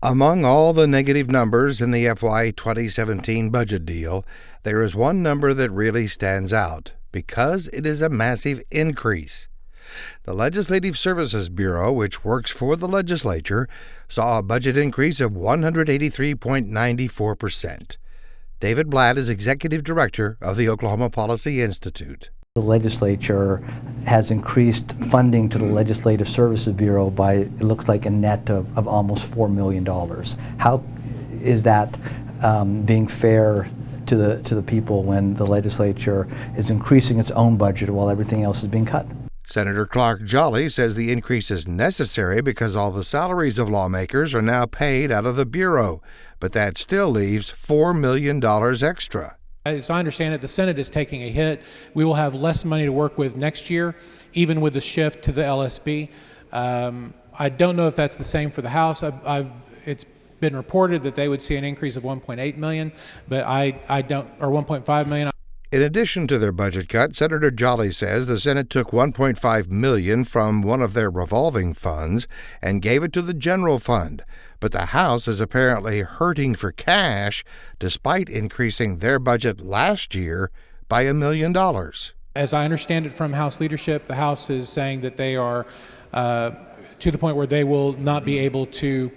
Among all the negative numbers in the FY 2017 budget deal, there is one number that really stands out because it is a massive increase. The Legislative Services Bureau, which works for the legislature, saw a budget increase of 183.94%. David Blatt is executive director of the Oklahoma Policy Institute. The legislature has increased funding to the Legislative Services Bureau by, it looks like, a net of almost $4 million. How is that being fair to the people when the legislature is increasing its own budget while everything else is being cut? Senator Clark Jolly says the increase is necessary because all the salaries of lawmakers are now paid out of the Bureau, but that still leaves $4 million extra. As I understand it, the Senate is taking a hit. We will have less money to work with next year, even with the shift to the LSB. I don't know if that's the same for the House. It's been reported that they would see an increase of $1.8 million, but I don't, or $1.5 million. In addition to their budget cut, Senator Jolly says the Senate took $1.5 million from one of their revolving funds and gave it to the general fund. But the House is apparently hurting for cash despite increasing their budget last year by $1 million. As I understand it from House leadership, the House is saying that they are to the point where they will not be able to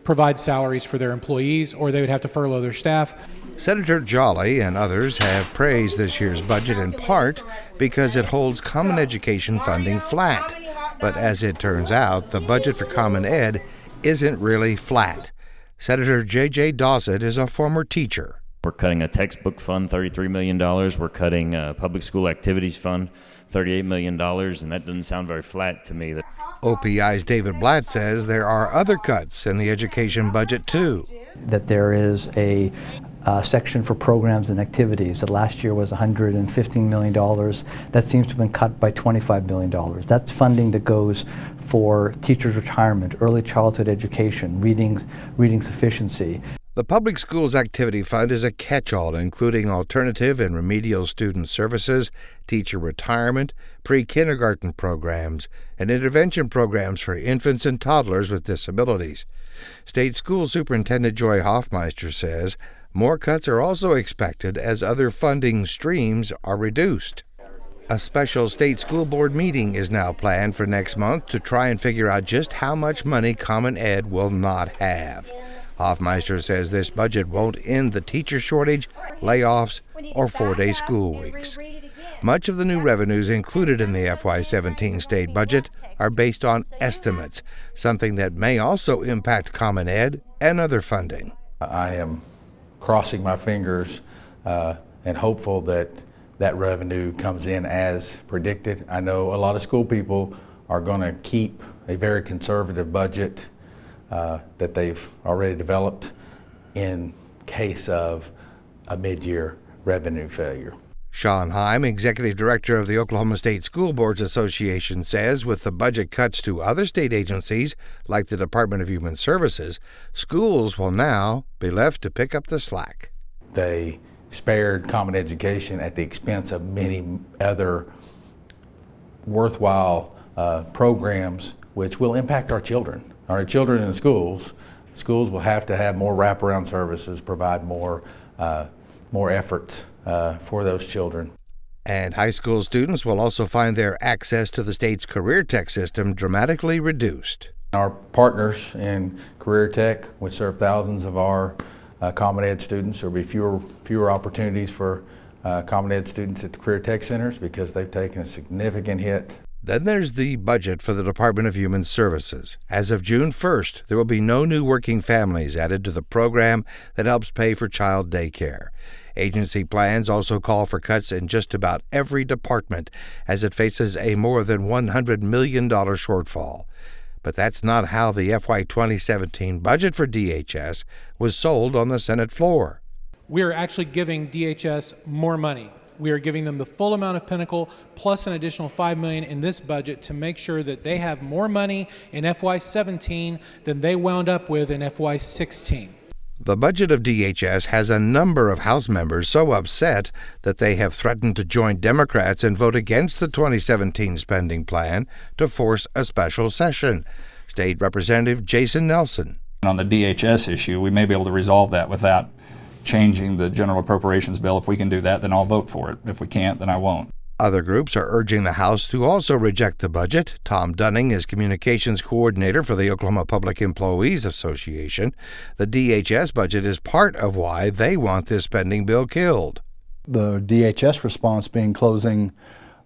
provide salaries for their employees, or they would have to furlough their staff. Senator Jolly and others have praised this year's budget in part because it holds common education funding flat. But as it turns out, the budget for Common Ed isn't really flat. Senator J.J. Dossett is a former teacher. We're cutting a textbook fund, $33 million. We're cutting a public school activities fund, $38 million, and that doesn't sound very flat to me. OPI's David Blatt says there are other cuts in the education budget, too. That there is a section for programs and activities that last year was $115 million. That seems to have been cut by $25 million. That's funding that goes for teachers' retirement, early childhood education, reading sufficiency. The Public Schools Activity Fund is a catch-all, including alternative and remedial student services, teacher retirement, pre-kindergarten programs, and intervention programs for infants and toddlers with disabilities. State School Superintendent Joy Hoffmeister says more cuts are also expected as other funding streams are reduced. A special state school board meeting is now planned for next month to try and figure out just how much money Common Ed will not have. Hoffmeister says this budget won't end the teacher shortage, layoffs, or 4-day school weeks. Much of the new revenues included in the FY17 state budget are based on estimates, something that may also impact Common Ed and other funding. I am crossing my fingers and hopeful that that revenue comes in as predicted. I know a lot of school people are going to keep a very conservative budget that they've already developed in case of a mid-year revenue failure. Sean Heim, executive director of the Oklahoma State School Boards Association, says with the budget cuts to other state agencies like the Department of Human Services, schools will now be left to pick up the slack. They spared common education at the expense of many other worthwhile programs which will impact our children. Our children in schools will have to have more wraparound services, provide more effort for those children. And high school students will also find their access to the state's career tech system dramatically reduced. Our partners in career tech, which serve thousands of our Common Ed students, there will be fewer opportunities for Common Ed students at the career tech centers because they've taken a significant hit. Then there's the budget for the Department of Human Services. As of June 1st, there will be no new working families added to the program that helps pay for child daycare. Agency plans also call for cuts in just about every department as it faces a more than $100 million shortfall. But that's not how the FY 2017 budget for DHS was sold on the Senate floor. We are actually giving DHS more money. We are giving them the full amount of Pinnacle plus an additional $5 million in this budget to make sure that they have more money in FY17 than they wound up with in FY16. The budget of DHS has a number of House members so upset that they have threatened to join Democrats and vote against the 2017 spending plan to force a special session. State Representative Jason Nelson. On the DHS issue, we may be able to resolve that without changing the general appropriations bill. If we can do that, then I'll vote for it. If we can't, then I won't. Other groups are urging the House to also reject the budget. Tom Dunning is communications coordinator for the Oklahoma Public Employees Association. The DHS budget is part of why they want this spending bill killed. The DHS response being closing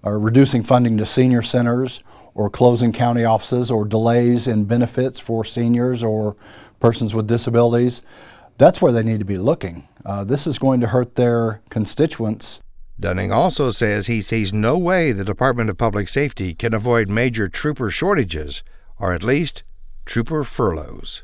or reducing funding to senior centers, or closing county offices, or delays in benefits for seniors or persons with disabilities. That's where they need to be looking. This is going to hurt their constituents. Dunning also says he sees no way the Department of Public Safety can avoid major trooper shortages, or at least trooper furloughs.